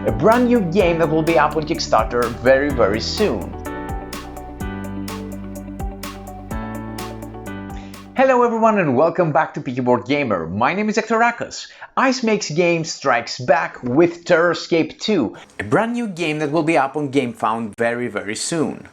a brand new game that will be up on Kickstarter very soon. Hello everyone and welcome back to Peaky Boardgamer. My name is Arepko. Ice Makes Games strikes back with Terrorscape II, a brand new game that will be up on Gamefound very soon.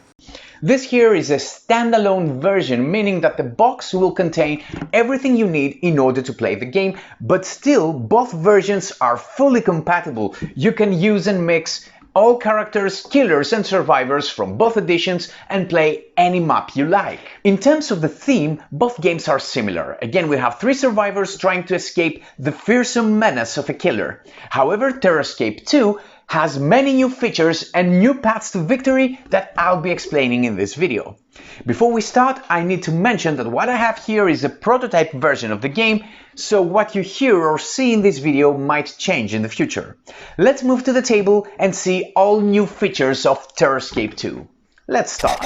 This here is a standalone version, meaning that the box will contain everything you need in order to play the game, but still both versions are fully compatible. You can use and mix all characters, killers and survivors from both editions and play any map you like. In terms of the theme, both games are similar. Again, we have 3 survivors trying to escape the fearsome menace of a killer. However, Terrorscape II has many new features and new paths to victory that I'll be explaining in this video. Before we start, I need to mention that what I have here is a prototype version of the game, so what you hear or see in this video might change in the future. Let's move to the table and see all new features of Terrorscape II. Let's start.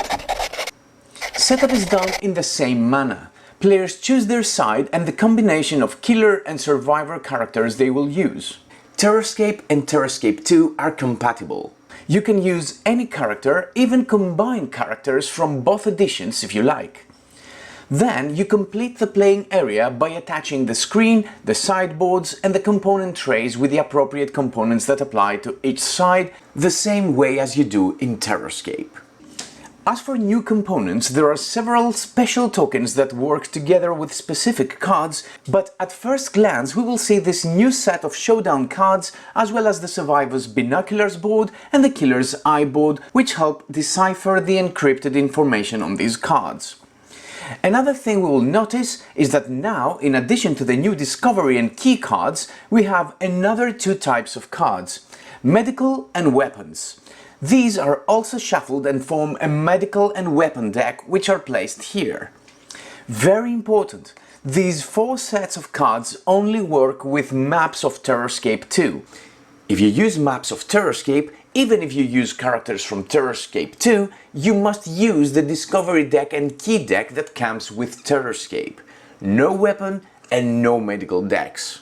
Setup is done in the same manner. Players choose their side and the combination of killer and survivor characters they will use. Terrorscape and Terrorscape II are compatible. You can use any character, even combine characters from both editions if you like. Then you complete the playing area by attaching the screen, the sideboards and the component trays with the appropriate components that apply to each side, the same way as you do in Terrorscape. As for new components, there are several special tokens that work together with specific cards, but at first glance we will see this new set of Showdown cards as well as the Survivor's Binoculars board and the Killer's Eye board, which help decipher the encrypted information on these cards. Another thing we will notice is that now, in addition to the new Discovery and Key cards, we have another 2 types of cards: Medical and Weapons. These are also shuffled and form a medical and weapon deck, which are placed here. Very important, these 4 sets of cards only work with maps of Terrorscape II. If you use maps of Terrorscape, even if you use characters from Terrorscape II, you must use the Discovery deck and Key deck that comes with Terrorscape. No weapon and no medical decks.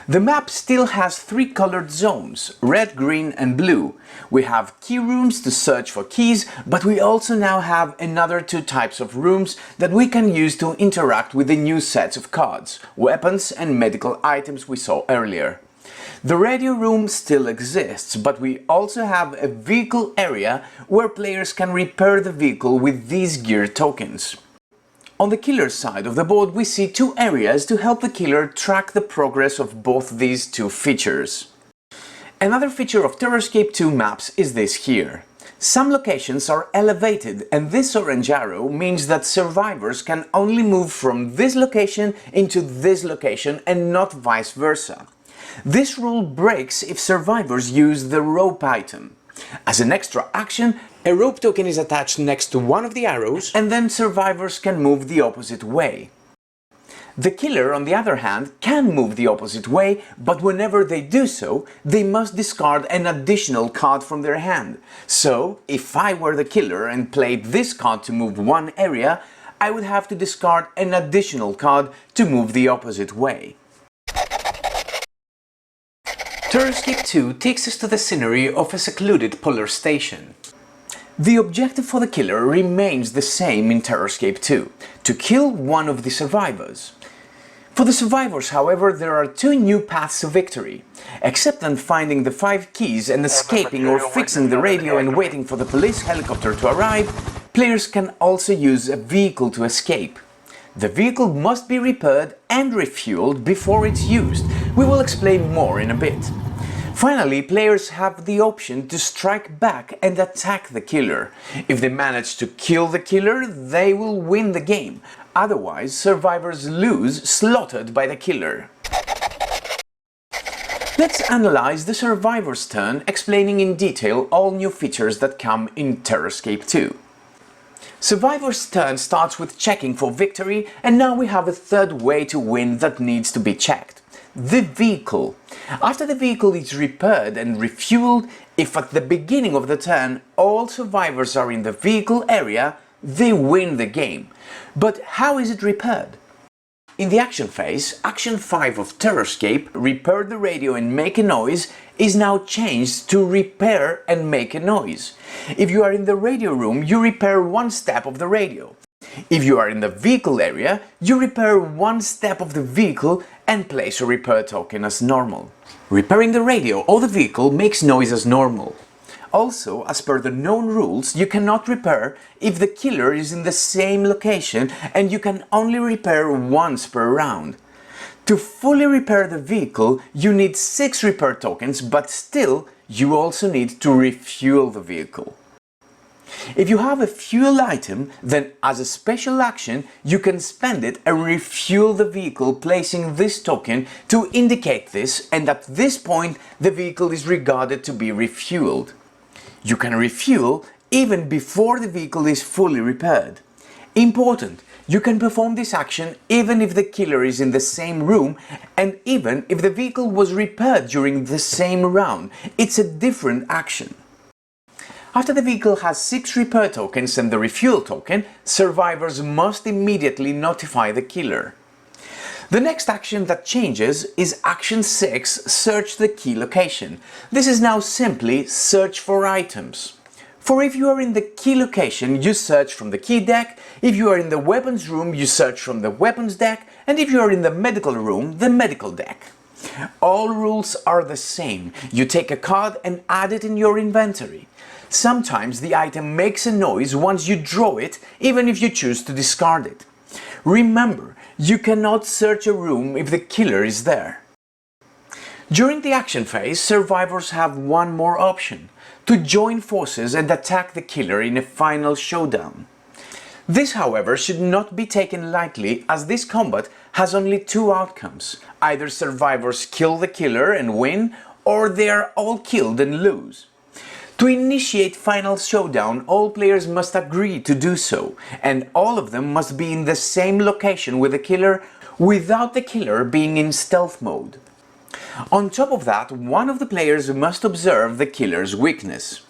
The map still has 3 colored zones, red, green and blue. We have key rooms to search for keys, but we also now have another 2 types of rooms that we can use to interact with the new sets of cards, weapons and medical items we saw earlier. The radio room still exists, but we also have a vehicle area where players can repair the vehicle with these gear tokens. On the killer side of the board we see 2 areas to help the killer track the progress of both these 2 features. Another feature of Terrorscape II maps is this here. Some locations are elevated and this orange arrow means that survivors can only move from this location into this location and not vice versa. This rule breaks if survivors use the rope item. As an extra action, a rope token is attached next to one of the arrows and then survivors can move the opposite way. The killer, on the other hand, can move the opposite way, but whenever they do so, they must discard an additional card from their hand. So, if I were the killer and played this card to move one area, I would have to discard an additional card to move the opposite way. Terrorscape II takes us to the scenery of a secluded polar station. The objective for the killer remains the same in Terrorscape II, to kill one of the survivors. For the survivors, however, there are 2 new paths to victory. Except on finding the 5 keys and escaping or fixing the radio and waiting for the police helicopter to arrive, players can also use a vehicle to escape. The vehicle must be repaired and refueled before it's used. We will explain more in a bit. Finally, players have the option to strike back and attack the killer. If they manage to kill the killer, they will win the game. Otherwise, survivors lose, slaughtered by the killer. Let's analyze the survivor's turn, explaining in detail all new features that come in Terrorscape II. Survivor's turn starts with checking for victory, and now we have a 3rd way to win that needs to be checked. The vehicle. After the vehicle is repaired and refueled, if at the beginning of the turn all survivors are in the vehicle area, they win the game. But how is it repaired? In the action phase, Action 5 of Terrorscape, Repair the Radio and Make a Noise, is now changed to Repair and Make a Noise. If you are in the radio room, you repair one step of the radio. If you are in the vehicle area, you repair one step of the vehicle and place a repair token as normal. Repairing the radio or the vehicle makes noise as normal. Also, as per the known rules, you cannot repair if the killer is in the same location and you can only repair once per round. To fully repair the vehicle, you need 6 repair tokens, but still, you also need to refuel the vehicle. If you have a fuel item, then as a special action, you can spend it and refuel the vehicle, placing this token to indicate this, and at this point, the vehicle is regarded to be refueled. You can refuel even before the vehicle is fully repaired. Important, you can perform this action even if the killer is in the same room and even if the vehicle was repaired during the same round. It's a different action. After the vehicle has 6 repair tokens and the refuel token, survivors must immediately notify the killer. The next action that changes is Action 6, Search the Key Location. This is now simply Search for items. For if you are in the key location, you search from the key deck, if you are in the weapons room, you search from the weapons deck, and if you are in the medical room, the medical deck. All rules are the same. You take a card and add it in your inventory. Sometimes the item makes a noise once you draw it, even if you choose to discard it. Remember, you cannot search a room if the killer is there. During the action phase, survivors have one more option: to join forces and attack the killer in a final showdown. This, however, should not be taken lightly, as this combat has only 2 outcomes. Either survivors kill the killer and win, or they are all killed and lose. To initiate Final Showdown, all players must agree to do so, and all of them must be in the same location with the killer, without the killer being in stealth mode. On top of that, one of the players must observe the killer's weakness.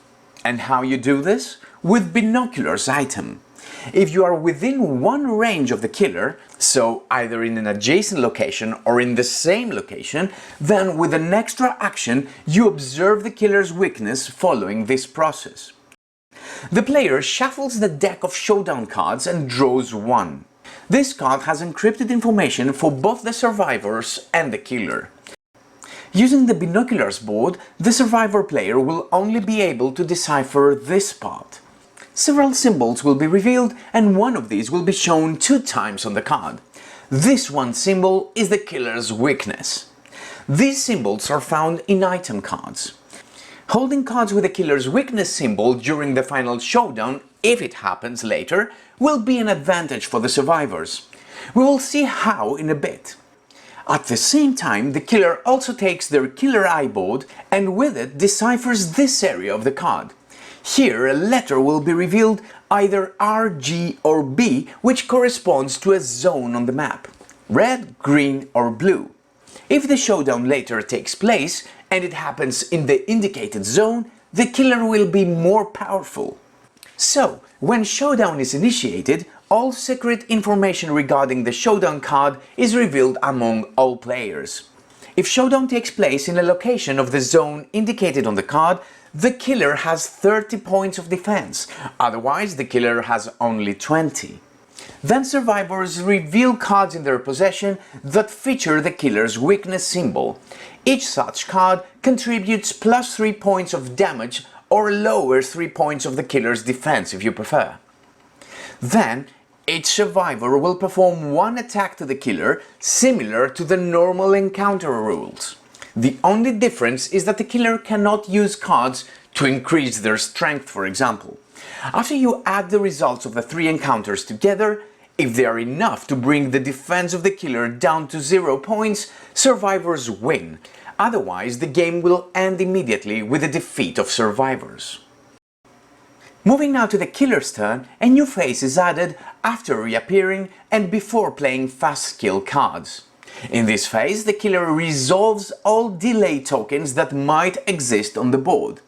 And how you do this? With binoculars item. If you are within one range of the killer, so either in an adjacent location or in the same location, then with an extra action you observe the killer's weakness following this process. The player shuffles the deck of Showdown cards and draws one. This card has encrypted information for both the survivors and the killer. Using the binoculars board, the survivor player will only be able to decipher this part. Several symbols will be revealed, and one of these will be shown 2 times on the card. This one symbol is the killer's weakness. These symbols are found in item cards. Holding cards with the killer's weakness symbol during the final showdown, if it happens later, will be an advantage for the survivors. We will see how in a bit. At the same time, the killer also takes their killer eye board and with it deciphers this area of the card. Here a letter will be revealed, either R, G or B, which corresponds to a zone on the map. Red, green or blue. If the showdown later takes place and it happens in the indicated zone, the killer will be more powerful. So, when showdown is initiated, all secret information regarding the showdown card is revealed among all players. If showdown takes place in a location of the zone indicated on the card, the killer has 30 points of defense, otherwise the killer has only 20. Then survivors reveal cards in their possession that feature the killer's weakness symbol. Each such card contributes plus 3 points of damage or lowers 3 points of the killer's defense if you prefer. Then, each survivor will perform one attack to the killer, similar to the normal encounter rules. The only difference is that the killer cannot use cards to increase their strength, for example. After you add the results of the 3 encounters together, if they are enough to bring the defense of the killer down to 0 points, survivors win. Otherwise, the game will end immediately with the defeat of survivors. Moving now to the killer's turn, a new phase is added after reappearing and before playing fast skill cards. In this phase, the killer resolves all delay tokens that might exist on the board.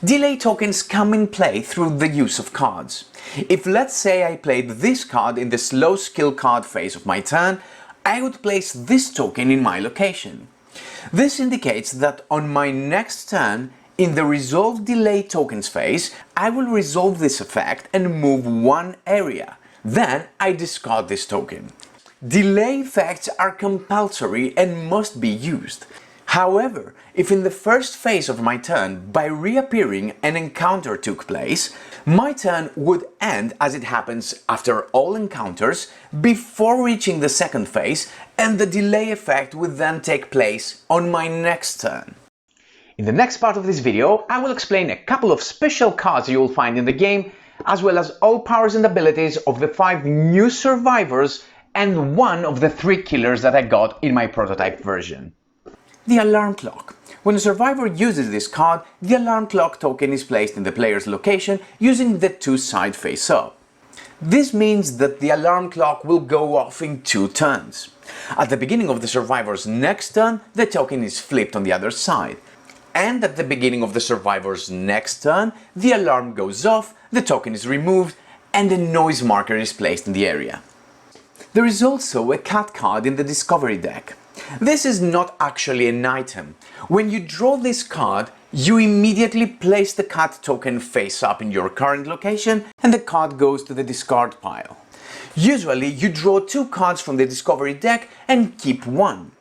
Delay tokens come in play through the use of cards. If, let's say, I played this card in the slow skill card phase of my turn, I would place this token in my location. This indicates that on my next turn, in the Resolve Delay Tokens phase, I will resolve this effect and move one area. Then I discard this token. Delay effects are compulsory and must be used. However, if in the first phase of my turn, by reappearing, an encounter took place, my turn would end, as it happens after all encounters, before reaching the second phase, and the delay effect would then take place on my next turn. In the next part of this video, I will explain a couple of special cards you will find in the game, as well as all powers and abilities of the 5 new survivors and one of the 3 killers that I got in my prototype version. The Alarm Clock. When a survivor uses this card, the Alarm Clock token is placed in the player's location using the 2 side face-up. This means that the alarm clock will go off in 2 turns. At the beginning of the survivor's next turn, the token is flipped on the other side. And at the beginning of the survivor's next turn, the alarm goes off, the token is removed, and a noise marker is placed in the area. There is also a cat card in the Discovery deck. This is not actually an item. When you draw this card, you immediately place the cat token face up in your current location and the card goes to the discard pile. Usually you draw 2 cards from the Discovery deck and keep one.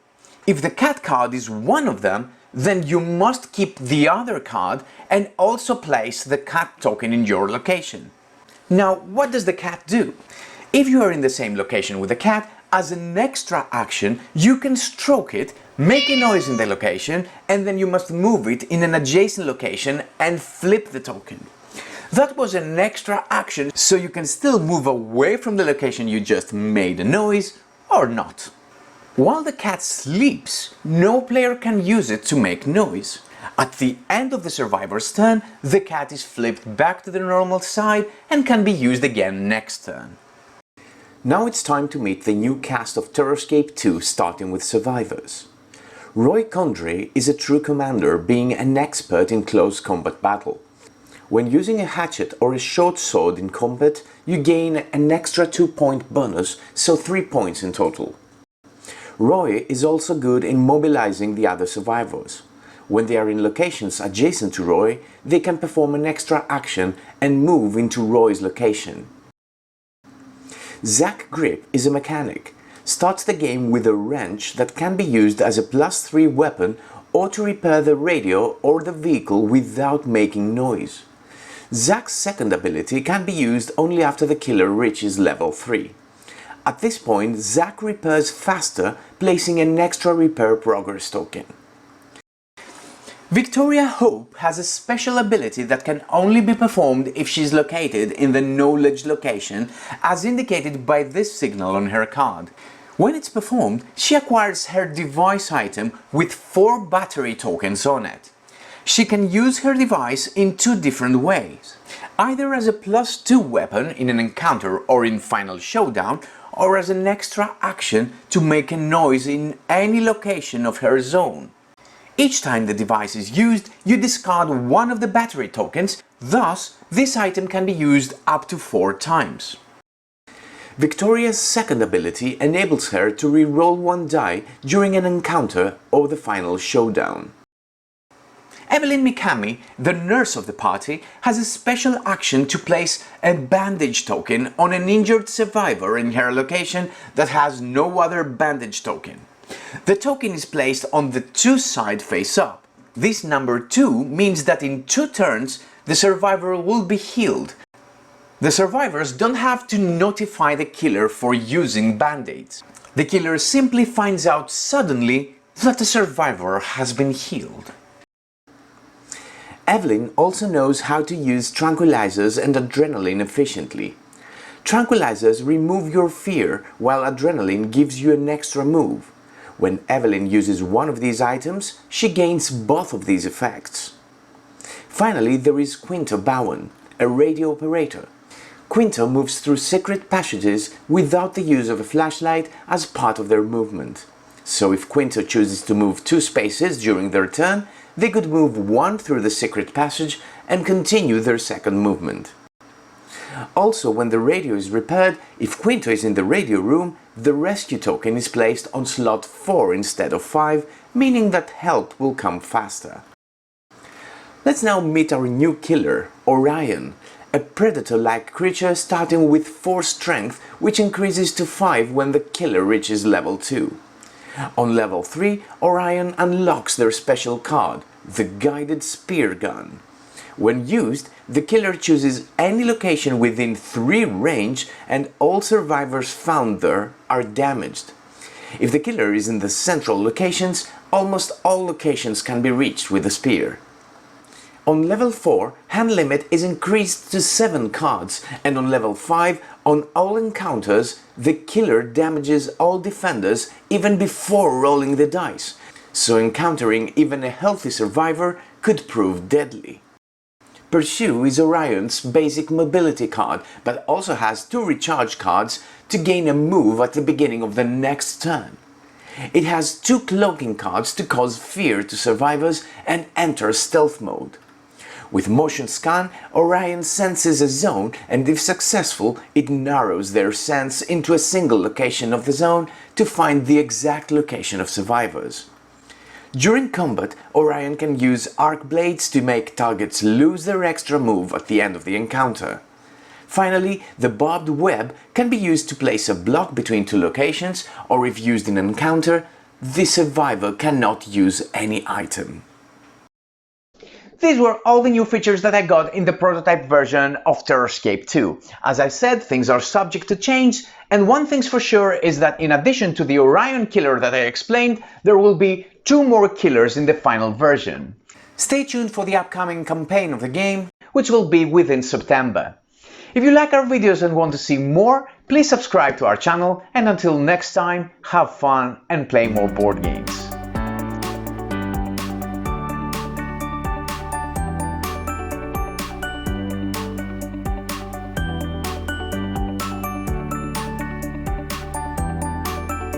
If the cat card is one of them, then you must keep the other card and also place the cat token in your location. Now, what does the cat do? If you are in the same location with the cat, as an extra action, you can stroke it, make a noise in the location, and then you must move it in an adjacent location and flip the token. That was an extra action, so you can still move away from the location you just made a noise, or not. While the cat sleeps, no player can use it to make noise. At the end of the survivor's turn, the cat is flipped back to the normal side and can be used again next turn. Now it's time to meet the new cast of Terrorscape II, starting with survivors. Roy Condrey is a true commander, being an expert in close combat battle. When using a hatchet or a short sword in combat, you gain an extra 2-point bonus, so 3 points in total. Roy is also good in mobilizing the other survivors. When they are in locations adjacent to Roy, they can perform an extra action and move into Roy's location. Zach Grip is a mechanic. Starts the game with a wrench that can be used as a +3 weapon or to repair the radio or the vehicle without making noise. Zach's second ability can be used only after the killer reaches level 3. At this point, Zach repairs faster, placing an extra repair progress token. Victoria Hope has a special ability that can only be performed if she is located in the knowledge location, as indicated by this signal on her card. When it's performed, she acquires her device item with 4 battery tokens on it. She can use her device in 2 different ways, either as a +2 weapon in an encounter or in Final Showdown, or as an extra action to make a noise in any location of her zone. Each time the device is used, you discard one of the battery tokens, thus this item can be used up to 4 times. Victoria's second ability enables her to re-roll 1 die during an encounter or the Final Showdown. Evelyn Mikami, the nurse of the party, has a special action to place a bandage token on an injured survivor in her location that has no other bandage token. The token is placed on the 2 side face-up. This number 2 means that in 2 turns the survivor will be healed. The survivors don't have to notify the killer for using band-aids. The killer simply finds out suddenly that the survivor has been healed. Evelyn also knows how to use tranquilizers and adrenaline efficiently. Tranquilizers remove your fear, while adrenaline gives you an extra move. When Evelyn uses one of these items, she gains both of these effects. Finally, there is Quinto Bowen, a radio operator. Quinto moves through secret passages without the use of a flashlight as part of their movement. So if Quinto chooses to move 2 spaces during their turn, they could move 1 through the secret passage and continue their second movement. Also, when the radio is repaired, if Quinto is in the radio room, the rescue token is placed on slot 4 instead of 5, meaning that help will come faster. Let's now meet our new killer, Orion, a predator-like creature starting with 4 strength, which increases to 5 when the killer reaches level 2. On level 3, Orion unlocks their special card, the Guided Spear Gun. When used, the killer chooses any location within 3 range and all survivors found there are damaged. If the killer is in the central locations, almost all locations can be reached with the spear. On level 4, hand limit is increased to 7 cards, and on level 5, on all encounters, the killer damages all defenders even before rolling the dice, so encountering even a healthy survivor could prove deadly. Pursue is Orion's basic mobility card, but also has 2 recharge cards to gain a move at the beginning of the next turn. It has 2 cloaking cards to cause fear to survivors and enter stealth mode. With motion scan, Orion senses a zone, and if successful, it narrows their sense into a single location of the zone to find the exact location of survivors. During combat, Orion can use arc blades to make targets lose their extra move at the end of the encounter. Finally, the barbed web can be used to place a block between 2 locations, or if used in an encounter, the survivor cannot use any item. These were all the new features that I got in the prototype version of Terrorscape II. As I said, things are subject to change, and one thing's for sure is that in addition to the Orion killer that I explained, there will be 2 more killers in the final version. Stay tuned for the upcoming campaign of the game, which will be within September. If you like our videos and want to see more, please subscribe to our channel, and until next time, have fun and play more board games.